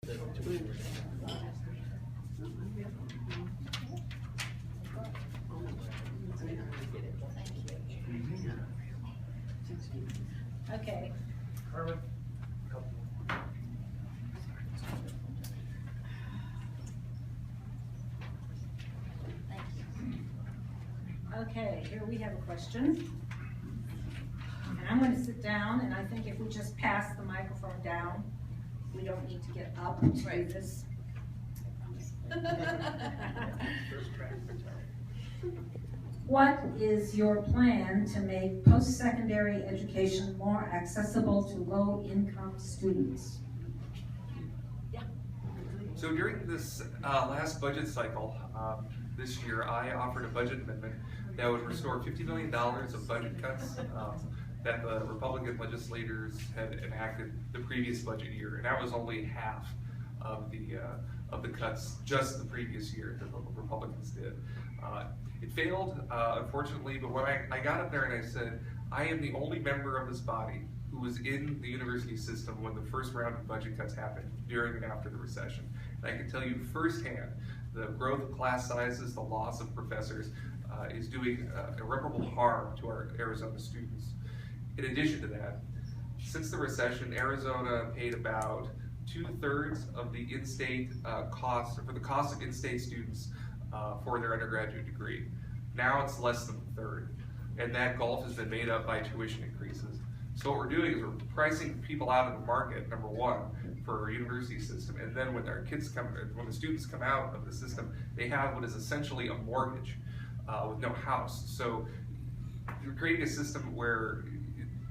Okay. Okay, here we have a question. And I'm going to sit down, and I think if we just pass the microphone down, we don't need to get up to do this. What is your plan to make post-secondary education more accessible to low-income students? Yeah. So during this last budget cycle, this year, I offered a budget amendment that would restore $50 million of budget cuts that the Republican legislators had enacted the previous budget year, and that was only half of the cuts just the previous year that the Republicans did. It failed, unfortunately, but when I got up there and I said, I am the only member of this body who was in the university system when the first round of budget cuts happened during and after the recession. And I can tell you firsthand, the growth of class sizes, the loss of professors, is doing irreparable harm to our Arizona students. In addition to that, since the recession, Arizona paid about 2/3 of the in-state cost, for the cost of in-state students for their undergraduate degree. Now it's less than a third, and that gulf has been made up by tuition increases. So what we're doing is we're pricing people out of the market, number one, for our university system, and then when when the students come out of the system, they have what is essentially a mortgage with no house. So you're creating a system where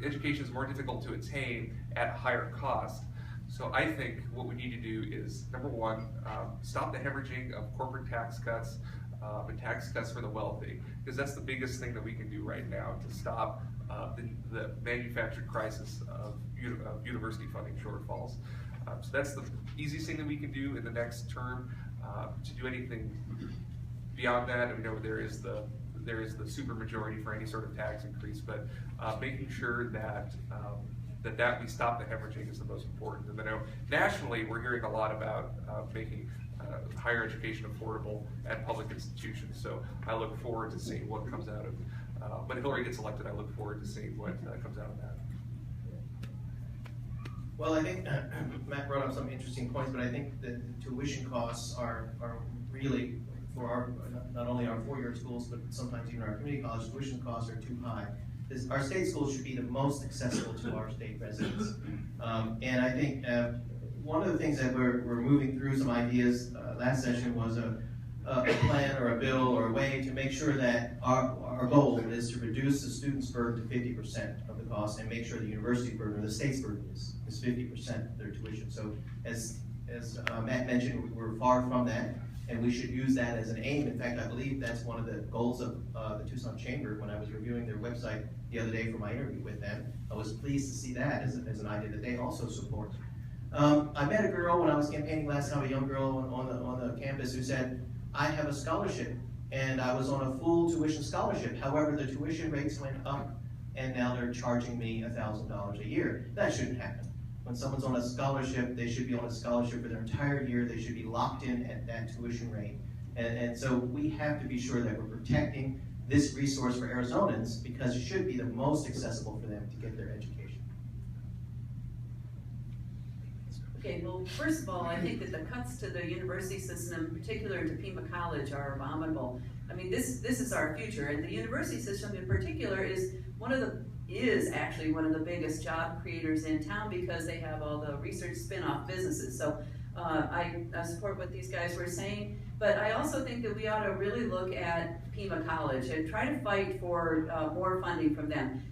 education is more difficult to attain at a higher cost. So I think what we need to do is, number one, stop the hemorrhaging of corporate tax cuts and tax cuts for the wealthy, because that's the biggest thing that we can do right now to stop the manufactured crisis of university funding shortfalls. So that's the easiest thing that we can do in the next term. To do anything beyond that, we know there is the supermajority for any sort of tax increase, but making sure that we stop the hemorrhaging is the most important. And I know nationally we're hearing a lot about making higher education affordable at public institutions. So I look forward to seeing what comes out of when Hillary gets elected. I look forward to seeing what comes out of that. Well, I think Matt brought up some interesting points, but I think the tuition costs are really, for not only our four-year schools, but sometimes even our community college, tuition costs are too high. Our state schools should be the most accessible to our state residents. And I think one of the things that we're moving through some ideas last session was a plan or a bill or a way to make sure that our goal is to reduce the student's burden to 50% of the cost and make sure the university burden or the state's burden is 50% of their tuition. So as Matt mentioned, we're far from that, and we should use that as an aim. In fact, I believe that's one of the goals of the Tucson Chamber. When I was reviewing their website the other day for my interview with them, I was pleased to see that as an idea that they also support. I met a girl when I was campaigning last time, a young girl on the campus who said, I have a scholarship, and I was on a full tuition scholarship. However, the tuition rates went up, and now they're charging me $1,000 a year. That shouldn't happen. When someone's on a scholarship, they should be on a scholarship for their entire year. They should be locked in at that tuition rate. And so we have to be sure that we're protecting this resource for Arizonans, because it should be the most accessible for them to get their education. Okay, well, first of all, I think that the cuts to the university system, in particular to Pima College, are abominable. I mean, this is our future, and the university system in particular is actually one of the biggest job creators in town, because they have all the research spin-off businesses. So I support what these guys were saying, but I also think that we ought to really look at Pima College and try to fight for more funding from them.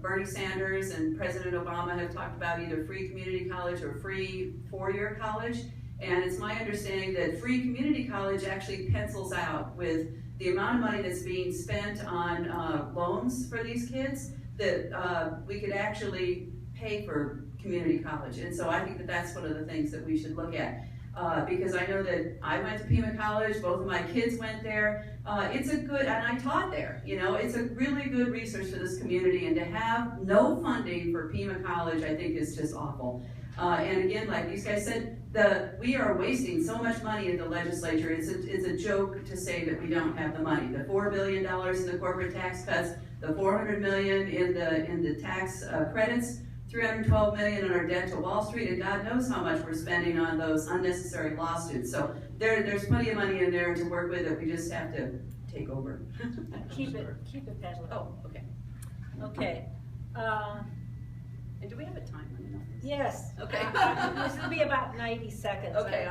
Bernie Sanders and President Obama have talked about either free community college or free four-year college, and it's my understanding that free community college actually pencils out with the amount of money that's being spent on loans for these kids, that we could actually pay for community college. And so I think that that's one of the things that we should look at. Because I know that I went to Pima College, both of my kids went there. It's a good, and I taught there, you know, it's a really good resource for this community, and to have no funding for Pima College, I think is just awful. And again, like these guys said, we are wasting so much money at the legislature. It's a joke to say that we don't have the money. The $4 billion in the corporate tax cuts, the $400 million in the tax credits, $312 million in our debt to Wall Street, and God knows how much we're spending on those unnecessary lawsuits. So there's plenty of money in there to work with that we just have to take over. Keep it, Pamela. Oh, okay. Okay. And do we have a time limit on this? Yes. Okay. This will be about 90 seconds. Okay,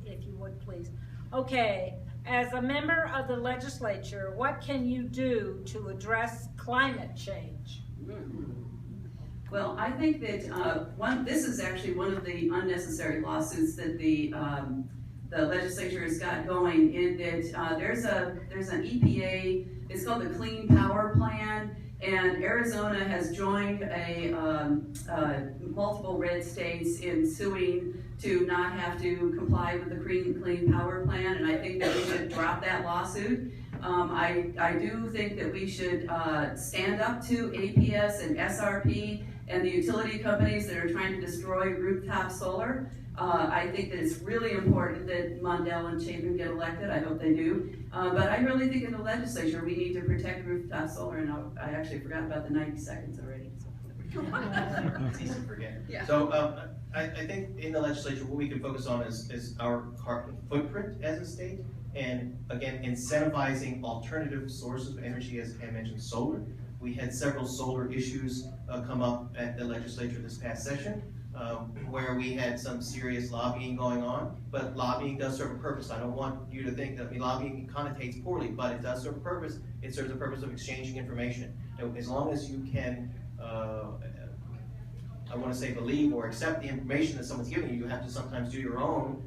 If you would, please. Okay. As a member of the legislature, what can you do to address climate change? Well, I think that this is actually one of the unnecessary lawsuits that the legislature has got going. In that there's an EPA. It's called the Clean Power Plan, and Arizona has joined multiple red states in suing to not have to comply with the Clean Power Plan, and I think that we should drop that lawsuit. I do think that we should stand up to APS and SRP and the utility companies that are trying to destroy rooftop solar. I think that it's really important that Mondale and Chapin get elected. I hope they do. But I really think in the legislature we need to protect rooftop solar, and I actually forgot about the 90 seconds already. So. It's easy to forget. Yeah. So I think in the legislature what we can focus on is our carbon footprint as a state, and again incentivizing alternative sources of energy, as I mentioned, solar. We had several solar issues come up at the legislature this past session, where we had some serious lobbying going on, but lobbying does serve a purpose. I don't want you to think that lobbying connotates poorly, but it does serve a purpose. It serves a purpose of exchanging information. And as long as you can, I want to say believe or accept the information that someone's giving you, you have to sometimes do your own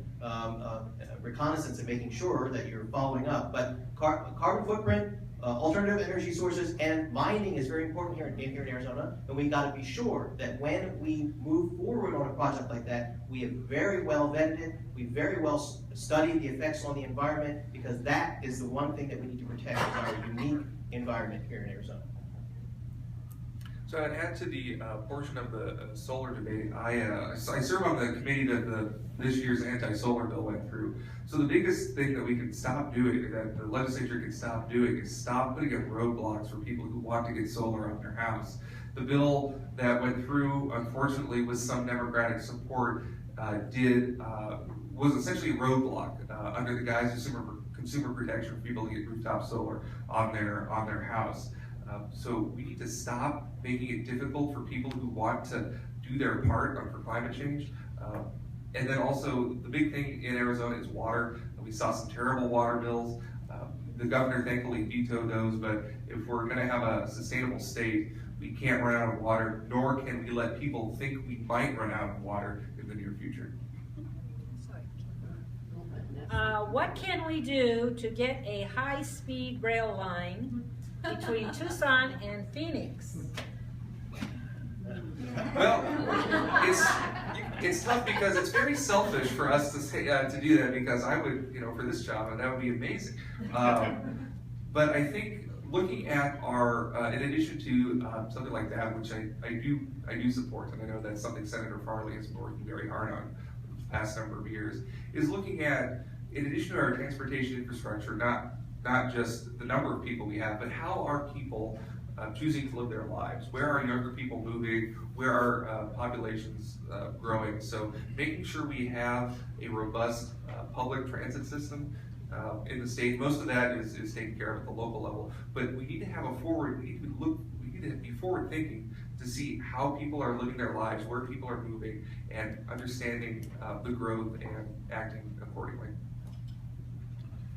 reconnaissance and making sure that you're following up. But carbon footprint, alternative energy sources, and mining is very important here in Arizona, and we've got to be sure that when we move forward on a project like that, we have very well vetted it, we very well studied the effects on the environment, because that is the one thing that we need to protect, is our unique environment here in Arizona. So I'd add to the portion of the solar debate. I serve on the committee that this year's anti-solar bill went through. So the biggest thing that we can stop doing, that the legislature can stop doing, is stop putting up roadblocks for people who want to get solar on their house. The bill that went through, unfortunately, with some Democratic support, was essentially a roadblock under the guise of consumer protection for people to get rooftop solar on their house. So we need to stop making it difficult for people who want to do their part for climate change. And then also, the big thing in Arizona is water. We saw some terrible water bills. The governor thankfully vetoed those, but if we're gonna have a sustainable state, we can't run out of water, nor can we let people think we might run out of water in the near future. What can we do to get a high-speed rail line between Tucson and Phoenix? Well, it's tough because it's very selfish for us to say to do that, because I would, for this job, and that would be amazing. But I think looking at our, in addition to something like that, which I do support, and I know that's something Senator Farley has been working very hard on the past number of years, is looking at, in addition to our transportation infrastructure, not just the number of people we have, but how are people choosing to live their lives? Where are younger people moving? Where are populations growing? So making sure we have a robust public transit system in the state. Most of that is taken care of at the local level, but we need to have we need to be forward thinking to see how people are living their lives, where people are moving, and understanding the growth and acting accordingly.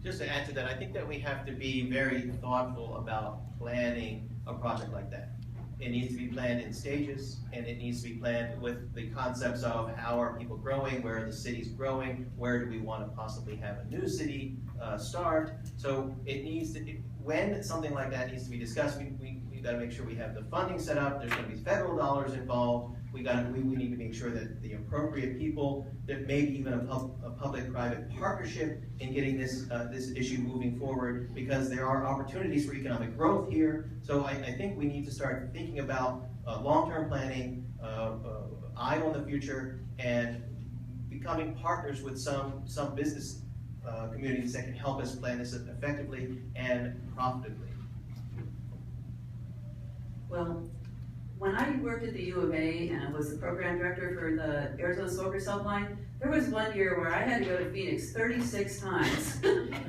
Just to add to that, I think that we have to be very thoughtful about planning a project like that. It needs to be planned in stages, and it needs to be planned with the concepts of how are people growing, where are the cities growing, where do we want to possibly have a new city start. So it needs to, when something like that needs to be discussed, we got to make sure we have the funding set up. There's going to be federal dollars involved. We need to make sure that the appropriate people, that maybe even a public-private partnership in getting this issue moving forward, because there are opportunities for economic growth here. So I think we need to start thinking about long-term planning, eye on the future and becoming partners with some business communities that can help us plan this effectively and profitably. Well, when I worked at the U of A and I was the program director for the Arizona Smokers Helpline, there was one year where I had to go to Phoenix 36 times.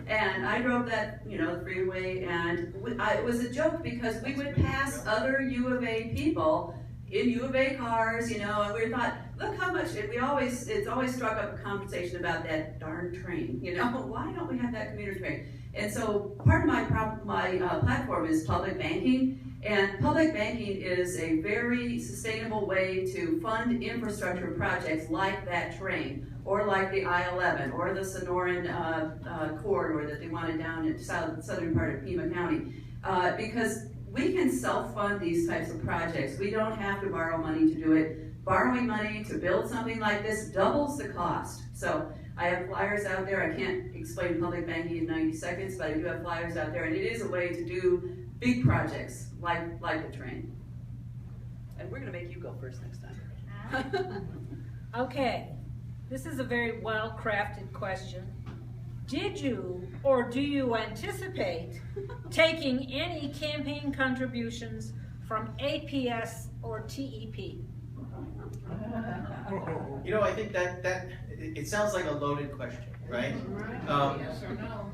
And I drove that, the freeway, and it was a joke because we would pass other U of A people in U of A cars, and we thought, look how much, it's always struck up a conversation about that darn train, why don't we have that commuter train? And so part of my platform is public banking. And public banking is a very sustainable way to fund infrastructure projects like that train, or like the I-11, or the Sonoran corridor that they wanted down in southern part of Pima County. Because we can self-fund these types of projects. We don't have to borrow money to do it. Borrowing money to build something like this doubles the cost. So I have flyers out there. I can't explain public banking in 90 seconds, but I do have flyers out there, and it is a way to do big projects like the train. And we're gonna make you go first next time. Okay, this is a very well-crafted question. Did you or do you anticipate taking any campaign contributions from APS or TEP? I think that it sounds like a loaded question, right? Yes or no?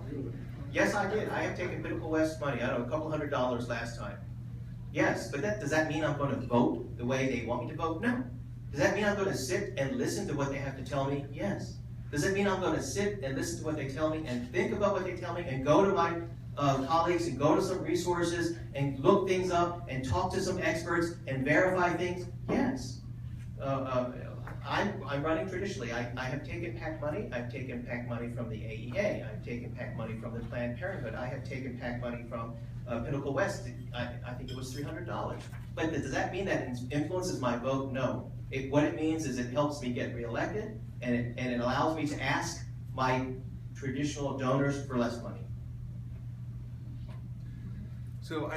Yes, I did. I have taken Pinnacle West money. I don't know, a couple $100 last time. Yes, but does that mean I'm going to vote the way they want me to vote? No. Does that mean I'm going to sit and listen to what they have to tell me? Yes. Does it mean I'm going to sit and listen to what they tell me and think about what they tell me and go to my colleagues and go to some resources and look things up and talk to some experts and verify things? Yes. I'm running traditionally. I have taken PAC money. I've taken PAC money from the AEA. I've taken PAC money from the Planned Parenthood. I have taken PAC money from Pinnacle West. I think it was $300. But does that mean that it influences my vote? No. What it means is it helps me get reelected, and it allows me to ask my traditional donors for less money. So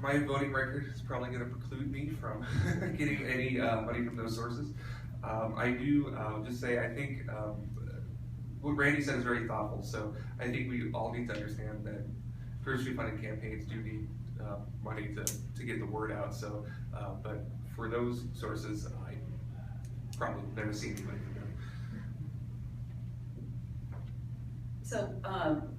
my voting record is probably going to preclude me from getting any money from those sources. I do just say I think what Randy said is very thoughtful. So I think we all need to understand that diversity funded campaigns do need money to get the word out. So, but for those sources, I probably never seen any money from them. So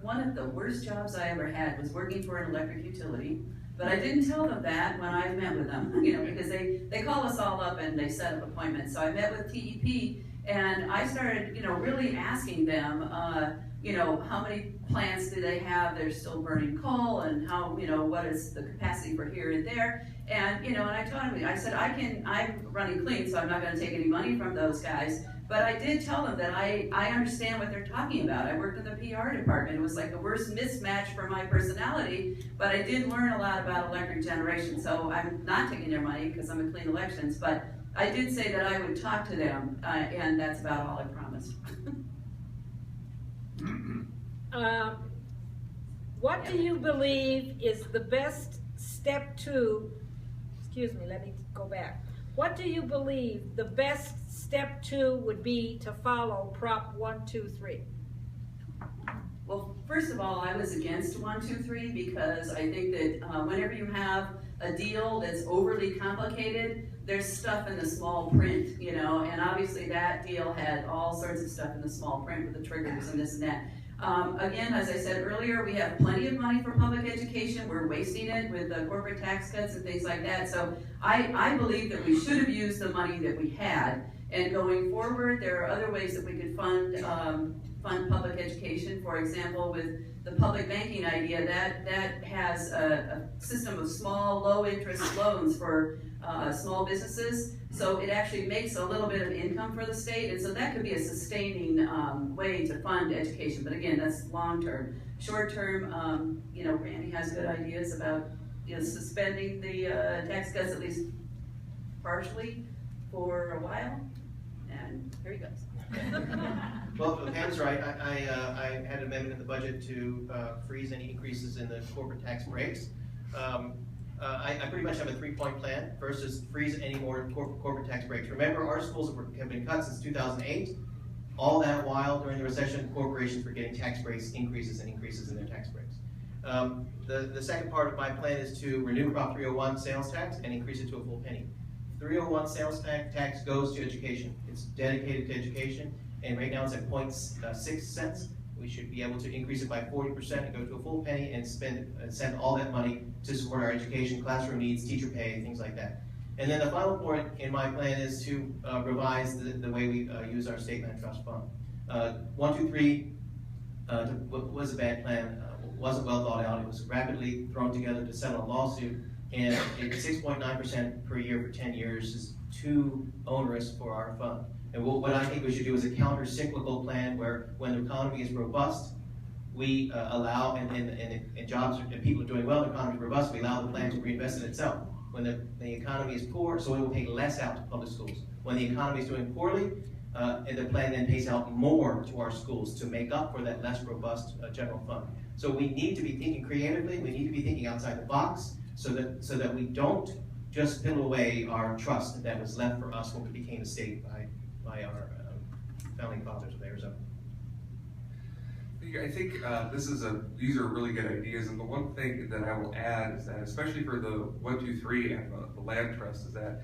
one of the worst jobs I ever had was working for an electric utility, but I didn't tell them that when I met with them, because they call us all up and they set up appointments. So I met with TEP and I started, really asking them, how many plants do they have? They're still burning coal, and how, what is the capacity for here and there? And, and I told them, I said, I'm running clean, so I'm not going to take any money from those guys. But I did tell them that I understand what they're talking about. I worked in the PR department. It was like the worst mismatch for my personality, but I did learn a lot about electric generation. So I'm not taking their money because I'm in clean elections, but I did say that I would talk to them, and that's about all I promised. What do you believe is the best step to, let me go back. What do you believe the best step 2 would be to follow Prop 123? Well, first of all, I was against 123 because I think that whenever you have a deal that's overly complicated, there's stuff in the small print, and obviously that deal had all sorts of stuff in the small print with the triggers and this and that. Again, as I said earlier, we have plenty of money for public education. We're wasting it with the corporate tax cuts and things like that. So I believe that we should have used the money that we had. And going forward, there are other ways that we could fund public education. For example, with the public banking idea, that has a system of small, low-interest loans for small businesses. So it actually makes a little bit of income for the state, and so that could be a sustaining way to fund education. But again, that's long-term. Short-term, Randy has good ideas about suspending the tax cuts at least partially for a while, and here he goes. Well, Pam's right. I had an amendment in the budget to freeze any increases in the corporate tax breaks. I pretty much have a 3-point plan. First is freeze any more corporate tax breaks. Remember, our schools have been cut since 2008. All that while, during the recession, corporations were getting tax breaks, increases in their tax breaks. The second part of my plan is to renew Prop 301 sales tax and increase it to a full penny. 301 sales tax goes to education. It's dedicated to education, and right now it's at 0.6 cents. We should be able to increase it by 40% and go to a full penny and send all that money to support our education, classroom needs, teacher pay, things like that. And then the final point in my plan is to revise the way we use our state land trust fund. 123 was a bad plan, wasn't well thought out. It was rapidly thrown together to settle a lawsuit, and 6.9% per year for 10 years is too onerous for our fund. And what I think we should do is a counter-cyclical plan where when the economy is robust, we allow, and jobs and people are doing well, the economy is robust, we allow the plan to reinvest in itself. When the economy is poor, so it will pay less out to public schools. When the economy is doing poorly, and the plan then pays out more to our schools to make up for that less robust general fund. So we need to be thinking creatively, we need to be thinking outside the box, so that we don't just fill away our trust that was left for us when we became a state by our founding fathers of Arizona. I think these are really good ideas, and the one thing that I will add is that, especially for the 123 and the land trust, is that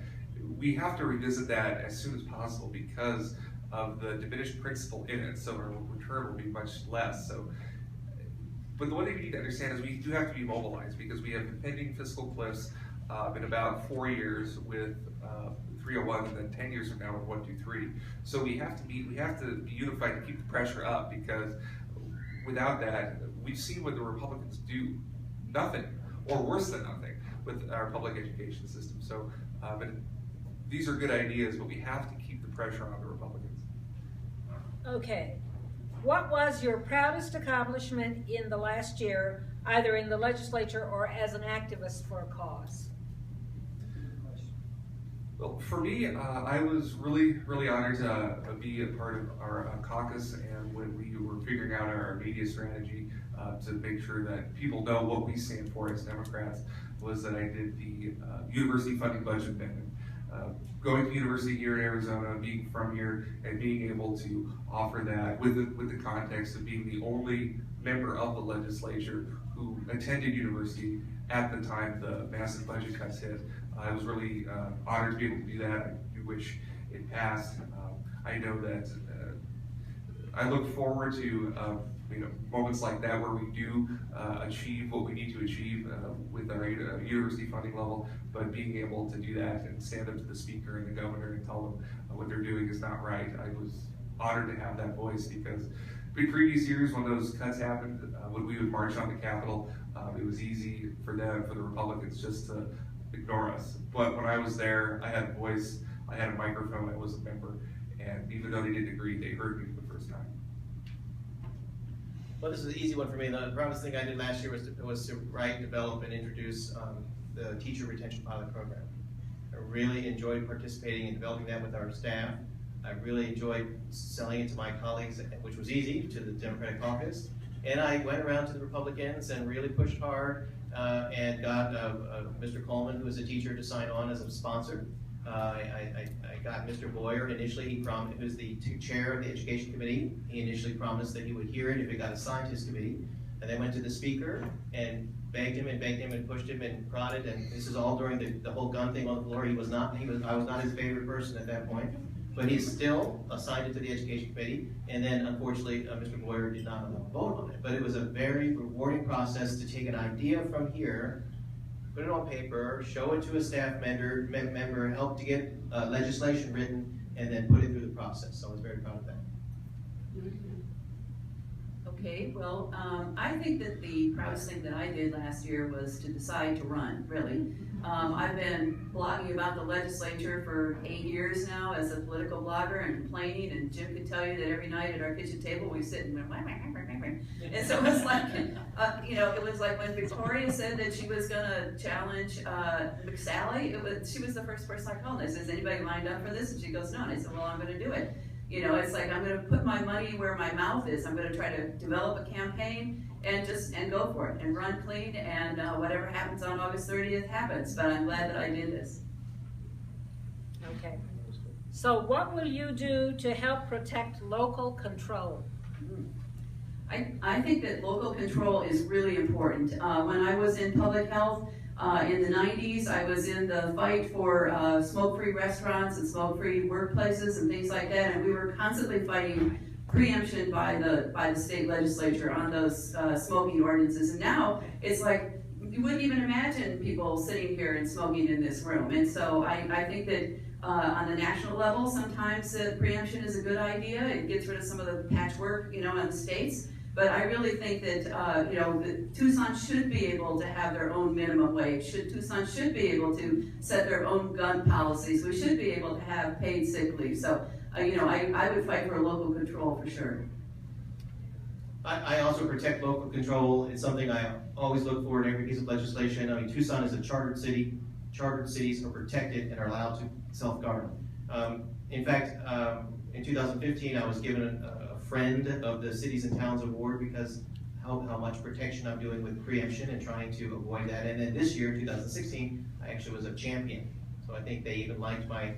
we have to revisit that as soon as possible because of the diminished principal in it, so our return will be much less. But the one thing we need to understand is we do have to be mobilized because we have impending fiscal cliffs in about 4 years with 301, and then 10 years from now with 123. So we have to be unified to keep the pressure up, because without that, we've seen what the Republicans do, nothing, or worse than nothing, with our public education system. So but these are good ideas, but we have to keep the pressure on the Republicans. Okay. What was your proudest accomplishment in the last year, either in the legislature or as an activist for a cause? Well, for me, I was really honored to be a part of our caucus, and when we were figuring out our media strategy to make sure that people know what we stand for as Democrats, was that I did the university funding budget amendment. Going to university here in Arizona, being from here, and being able to offer that with the context of being the only member of the legislature who attended university at the time the massive budget cuts hit. I was really honored to be able to do that. I do wish it passed. I know that I look forward to moments like that where we do achieve what we need to achieve with our university funding level, but being able to do that and stand up to the speaker and the governor and tell them what they're doing is not right. I was honored to have that voice, because in previous years when those cuts happened, when we would march on the Capitol, it was easy for the Republicans just to ignore us. But when I was there, I had a voice, I had a microphone, I was a member, and even though they didn't agree, they heard me for the first time. Well, this is an easy one for me. The proudest thing I did last year was to write, develop, and introduce the teacher retention pilot program. I really enjoyed participating in developing that with our staff. I really enjoyed selling it to my colleagues, which was easy, to the Democratic caucus. And I went around to the Republicans and really pushed hard and got Mr. Coleman, who is a teacher, to sign on as a sponsor. I got Mr. Boyer initially, he promised, who's the chair of the Education Committee. He initially promised that he would hear it if it got assigned to his committee. And then went to the speaker and begged him and pushed him and prodded, and this is all during the whole gun thing on the floor. I was not his favorite person at that point. But he's still assigned it to the Education Committee, and then unfortunately Mr. Boyer did not vote on it. But it was a very rewarding process to take an idea from here, put it on paper, show it to a staff member, help to get legislation written, and then put it through the process. So I was very proud of that. Okay, well, I think that the proudest thing that I did last year was to decide to run, really. I've been blogging about the legislature for 8 years now as a political blogger and complaining, and Jim could tell you that every night at our kitchen table we sit and went, and so it was like, it was like when Victoria said that she was going to challenge McSally, she was the first person I called. I said, is anybody lined up for this? And she goes, no. And I said, well, I'm going to do it. You know, it's like, I'm gonna put my money where my mouth is. I'm gonna try to develop a campaign and go for it and run clean, and whatever happens on August 30th happens, but I'm glad that I did this. Okay. So what will you do to help protect local control? I think that local control is really important. When I was in public health in the 90s, I was in the fight for smoke-free restaurants and smoke-free workplaces and things like that, and we were constantly fighting preemption by the state legislature on those smoking ordinances. And now it's like, you wouldn't even imagine people sitting here and smoking in this room. And so I think that on the national level, sometimes preemption is a good idea. It gets rid of some of the patchwork, you know, in the states. But I really think that, you know, that Tucson should be able to have their own minimum wage. Tucson should be able to set their own gun policies. We should be able to have paid sick leave. So, you know, I would fight for local control for sure. I also protect local control. It's something I always look for in every piece of legislation. I mean, Tucson is a chartered city. Chartered cities are protected and are allowed to self-govern. In fact, in 2015, I was given a friend of the Cities and Towns Award because how much protection I'm doing with preemption and trying to avoid that. And then this year, 2016, I actually was a champion. So I think they even liked my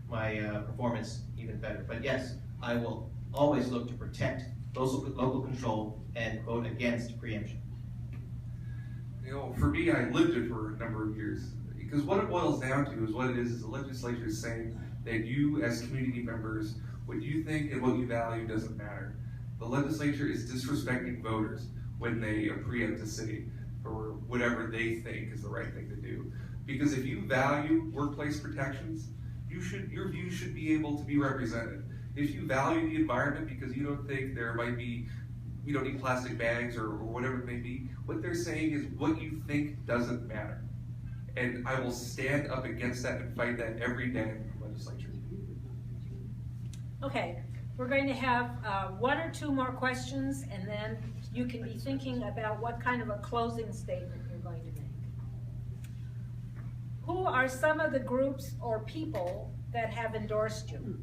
performance even better. But yes, I will always look to protect local control and vote against preemption. You know, for me, I lived it for a number of years. Because what it boils down to is what it is the legislature is saying that you as community members, what you think and what you value doesn't matter. The legislature is disrespecting voters when they preempt a city for whatever they think is the right thing to do. Because if you value workplace protections, your views should be able to be represented. If you value the environment because you don't think there might be, we don't need plastic bags or whatever it may be, what they're saying is what you think doesn't matter. And I will stand up against that and fight that every day in the legislature. Okay, we're going to have one or two more questions, and then you can be thinking about what kind of a closing statement you're going to make. Who are some of the groups or people that have endorsed you?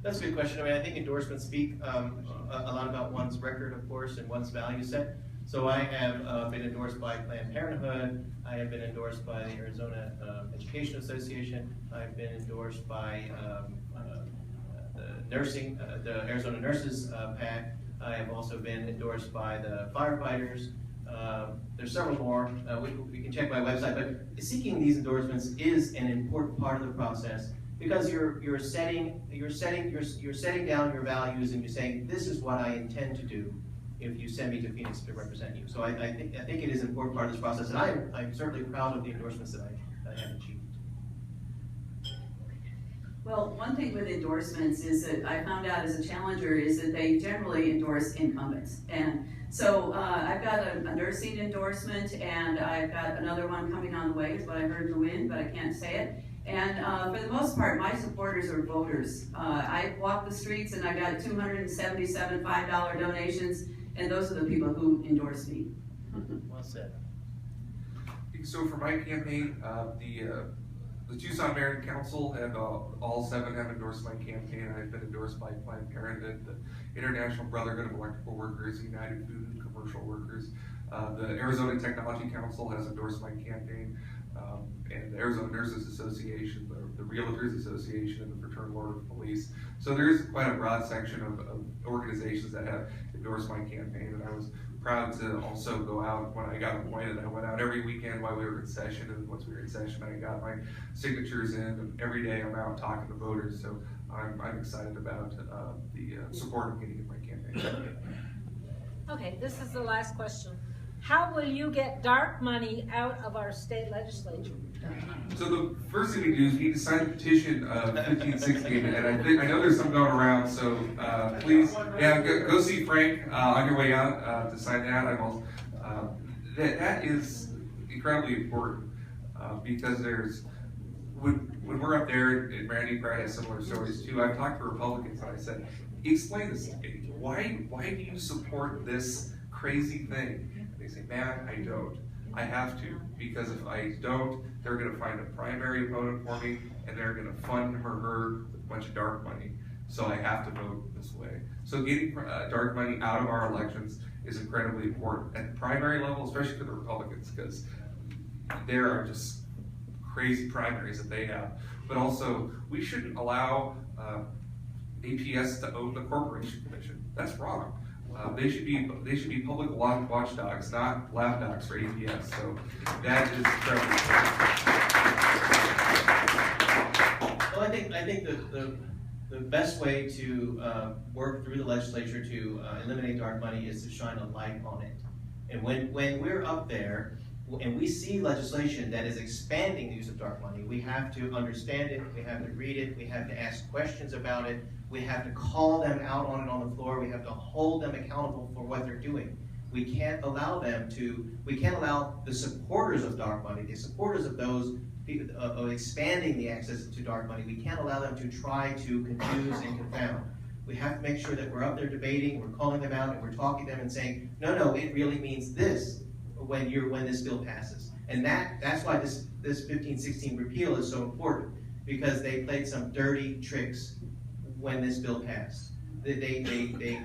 That's a good question. I mean, I think endorsements speak a lot about one's record, of course, and one's value set. So I have been endorsed by Planned Parenthood. I have been endorsed by the Arizona Education Association. I've been endorsed by the Arizona Nurses PAC. I have also been endorsed by the firefighters. There's several more. We can check my website, but seeking these endorsements is an important part of the process because you're setting down your values and you're saying this is what I intend to do if you send me to Phoenix to represent you. So I think it is an important part of this process, and I'm certainly proud of the endorsements that I have achieved. Well, one thing with endorsements is that I found out as a challenger is that they generally endorse incumbents. And so I've got a nursing endorsement, and I've got another one coming on the way, is what I heard in the wind, but I can't say it. And for the most part, my supporters are voters. I walk the streets and I got 277 $5 donations, and those are the people who endorse me. Well said. So for my campaign, the Tucson Mayor and Council and all 7 have endorsed my campaign. I've been endorsed by Planned Parenthood, the International Brotherhood of Electrical Workers, United Food and Commercial Workers. The Arizona Technology Council has endorsed my campaign, and the Arizona Nurses Association, the Realtors Association, and the Fraternal Order of Police. So there is quite a broad section of organizations that have endorsed my campaign, and I was proud to also go out when I got appointed. I went out every weekend while we were in session, and once we were in session, I got my signatures in, and every day I'm out talking to voters. So I'm excited about the support I'm getting in my campaign. Okay, this is the last question. How will you get dark money out of our state legislature? So the first thing we do is we need to sign the petition 1516, and I know there's some going around, so please, go see Frank on your way out to sign that. That is incredibly important because when we're up there, and Randy probably has similar stories too, I've talked to Republicans and I said, explain this to me. Why do you support this crazy thing? They say, Matt, I don't. I have to, because if I don't, they're going to find a primary opponent for me, and they're going to fund him or her with a bunch of dark money. so I have to vote this way. So getting dark money out of our elections is incredibly important at the primary level, especially for the Republicans, because there are just crazy primaries that they have. But also, we shouldn't allow APS to own the Corporation Commission. That's wrong. They should be public watchdogs, not lapdogs for APS. So that is incredibly important. Well, I think the best way to work through the legislature to eliminate dark money is to shine a light on it. And when we're up there and we see legislation that is expanding the use of dark money, we have to understand it, we have to read it, we have to ask questions about it, we have to call them out on it on the floor, we have to hold them accountable for what they're doing. We can't allow the supporters of dark money, the supporters of those people of expanding the access to dark money, we can't allow them to try to confuse and confound. We have to make sure that we're up there debating, we're calling them out, and we're talking to them and saying, no, it really means this when this bill passes. And that's why this 1516 repeal is so important, because they played some dirty tricks when this bill passed. They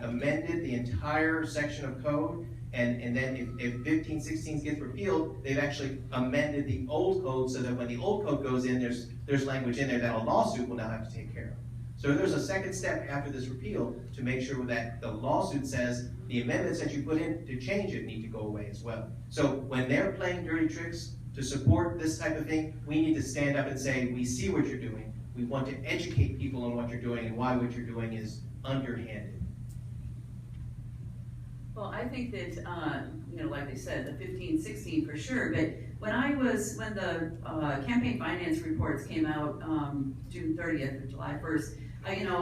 amended the entire section of code, and then if 1516 gets repealed, they've actually amended the old code so that when the old code goes in, there's language in there that a lawsuit will now have to take care of. So there's a second step after this repeal to make sure that the lawsuit says the amendments that you put in to change it need to go away as well. So when they're playing dirty tricks to support this type of thing, we need to stand up and say, we see what you're doing. We want to educate people on what you're doing and why what you're doing is underhanded. Well, I think that, like they said, the 1516 for sure, but when the campaign finance reports came out June 30th or July 1st,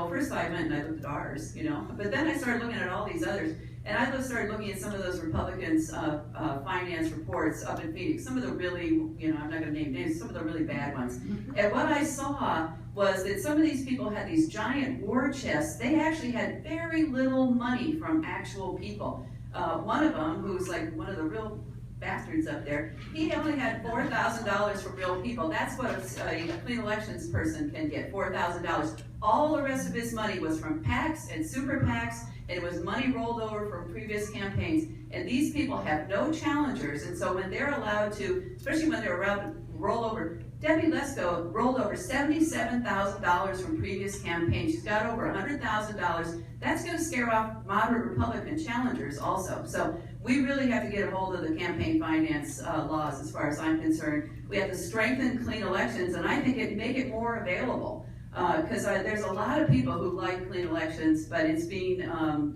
first I went and I looked at ours, but then I started looking at all these others, and I started looking at some of those Republicans' finance reports up in Phoenix, some of the really, I'm not going to name names, some of the really bad ones. And what I saw was that some of these people had these giant war chests. They actually had very little money from actual people. One of them, who's like one of the real bastards up there, he only had $4,000 from real people. That's what a clean elections person can get, $4,000. All the rest of his money was from PACs and super PACs, and it was money rolled over from previous campaigns. And these people have no challengers, and so when they're allowed to, especially when they're allowed to roll over, Debbie Lesko rolled over $77,000 from previous campaigns. She's got over $100,000. That's going to scare off moderate Republican challengers also. So we really have to get a hold of the campaign finance laws as far as I'm concerned. We have to strengthen clean elections, and I think it'd make it more available. Because there's a lot of people who like clean elections, but it's being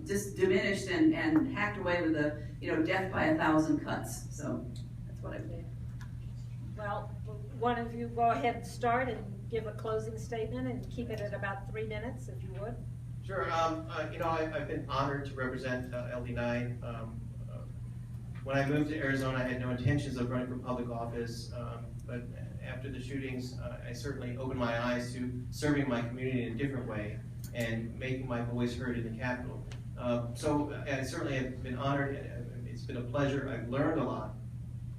just diminished and hacked away with the death by 1,000 cuts. So that's what I think. Well, one of you go ahead and start and give a closing statement and keep it at about 3 minutes, if you would. Sure. I've been honored to represent LD9. When I moved to Arizona, I had no intentions of running for public office, but after the shootings, I certainly opened my eyes to serving my community in a different way and making my voice heard in the Capitol. So I certainly have been honored. It's been a pleasure. I've learned a lot.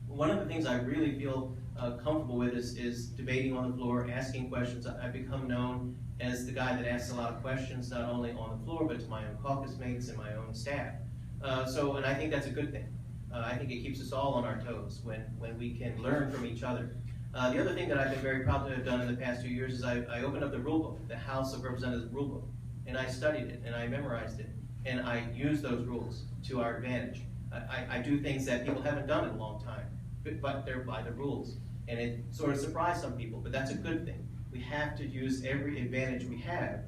One of the things I really feel comfortable with is debating on the floor, asking questions. I've become known as the guy that asks a lot of questions, not only on the floor, but to my own caucus mates and my own staff. And I think that's a good thing. I think it keeps us all on our toes when we can learn from each other. The other thing that I've been very proud to have done in the past 2 years is I opened up the rule book, the House of Representatives rule book, and I studied it, and I memorized it, and I used those rules to our advantage. I do things that people haven't done in a long time, but they're by the rules. And it sort of surprised some people, but that's a good thing. We have to use every advantage we have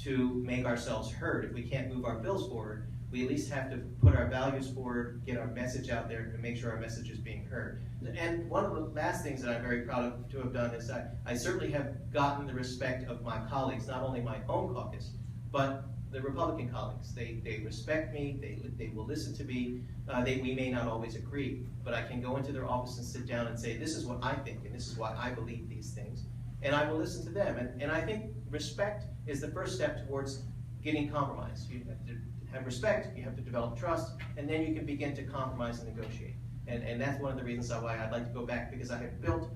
to make ourselves heard. If we can't move our bills forward, we at least have to put our values forward, get our message out there, and make sure our message is being heard. And one of the last things that I'm very proud of to have done is I certainly have gotten the respect of my colleagues, not only my own caucus, but the Republican colleagues. They respect me, they will listen to me. We may not always agree, but I can go into their office and sit down and say, this is what I think, and this is why I believe these things. And I will listen to them. And I think respect is the first step towards getting compromise. You have to have respect, you have to develop trust, and then you can begin to compromise and negotiate. And that's one of the reasons why I'd like to go back, because I have built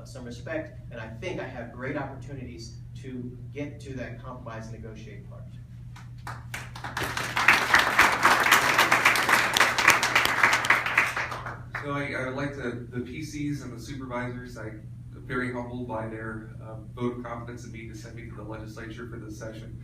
some respect, and I think I have great opportunities to get to that compromise and negotiate part. So I would like the PCs and the supervisors, I'm very humbled by their vote of confidence in me to send me to the legislature for this session.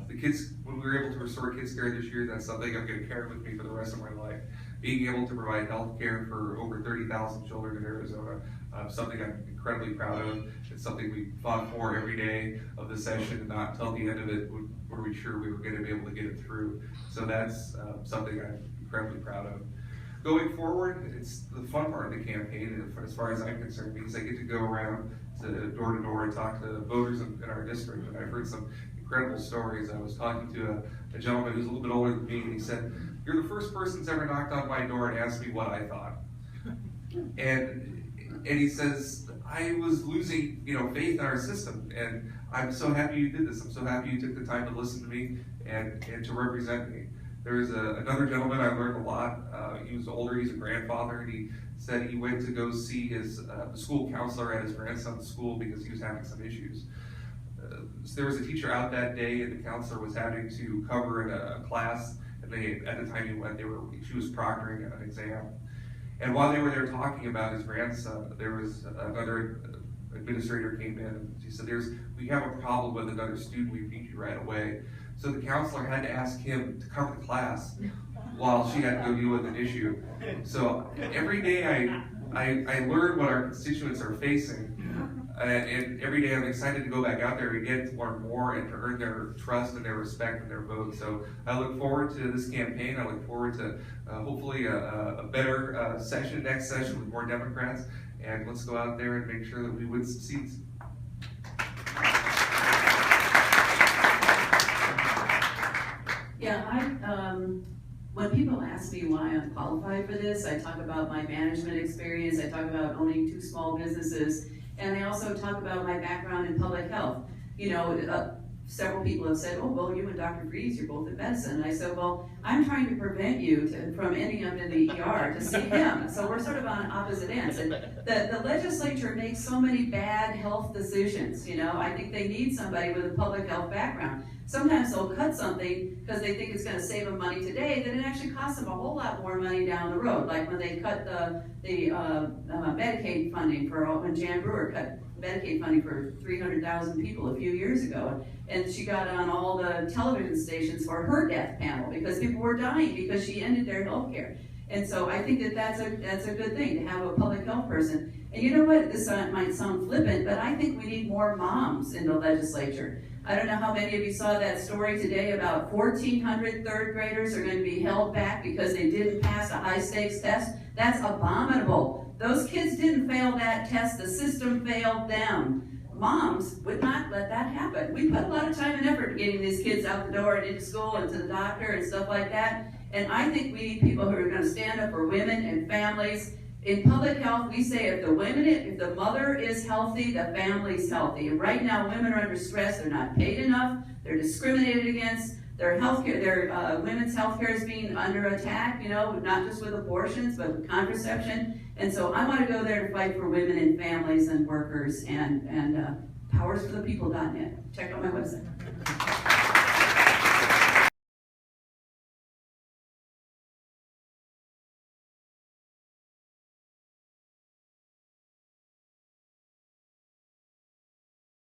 The kids, when we were able to restore kids care this year, that's something I'm going to carry with me for the rest of my life. Being able to provide health care for over 30,000 children in Arizona, something I'm incredibly proud of. It's something we fought for every day of the session, and not until the end of it were we sure we were going to be able to get it through. So that's something I'm incredibly proud of. Going forward, it's the fun part of the campaign, as far as I'm concerned, because I get to go around to door and talk to voters in our district, and I've heard some incredible stories. I was talking to a gentleman who's a little bit older than me, and he said, "You're the first person that's ever knocked on my door and asked me what I thought." And he says, "I was losing, faith in our system, and I'm so happy you did this. I'm so happy you took the time to listen to me and to represent me." There's another gentleman I learned a lot. He was older, he's a grandfather, and he said he went to go see his school counselor at his grandson's school because he was having some issues. So there was a teacher out that day, and the counselor was having to cover in a class, and at the time he went, she was proctoring an exam. And while they were there talking about his grandson, there was another administrator came in, and she said, "We have a problem with another student, we need you right away." So the counselor had to ask him to cover the class while she had to go deal with an issue. So every day I learn what our constituents are facing, and every day I'm excited to go back out there again to learn more and to earn their trust and their respect and their vote. So I look forward to this campaign. I look forward to hopefully a better session, next session with more Democrats, and let's go out there and make sure that we win some seats. Yeah, when people ask me why I'm qualified for this, I talk about my management experience, I talk about owning 2 small businesses, and I also talk about my background in public health. Several people have said, "Oh, well, you and Dr. Friese, you're both in medicine." And I said, "Well, I'm trying to prevent you from ending up in the ER to see him." So we're sort of on opposite ends. And the legislature makes so many bad health decisions, I think they need somebody with a public health background. Sometimes they'll cut something because they think it's going to save them money today, then it actually costs them a whole lot more money down the road. Like when they cut the Medicaid funding when Jan Brewer cut Medicaid funding for 300,000 people a few years ago. And she got on all the television stations for her death panel because people were dying because she ended their health care. And so I think that's a good thing to have a public health person. And you know what, this might sound flippant, but I think we need more moms in the legislature. I don't know how many of you saw that story today about 1,400 third graders are going to be held back because they didn't pass a high stakes test. That's abominable. Those kids didn't fail that test, the system failed them. Moms would not let that happen. We put a lot of time and effort getting these kids out the door and into school and to the doctor and stuff like that. And I think we need people who are going to stand up for women and families. In public health, we say if the mother is healthy, the family's healthy. And right now, women are under stress. They're not paid enough. They're discriminated against. Their healthcare, women's healthcare is being under attack. Not just with abortions, but with contraception. And so I want to go there to fight for women and families and workers and powersforthepeople.net. Check out my website.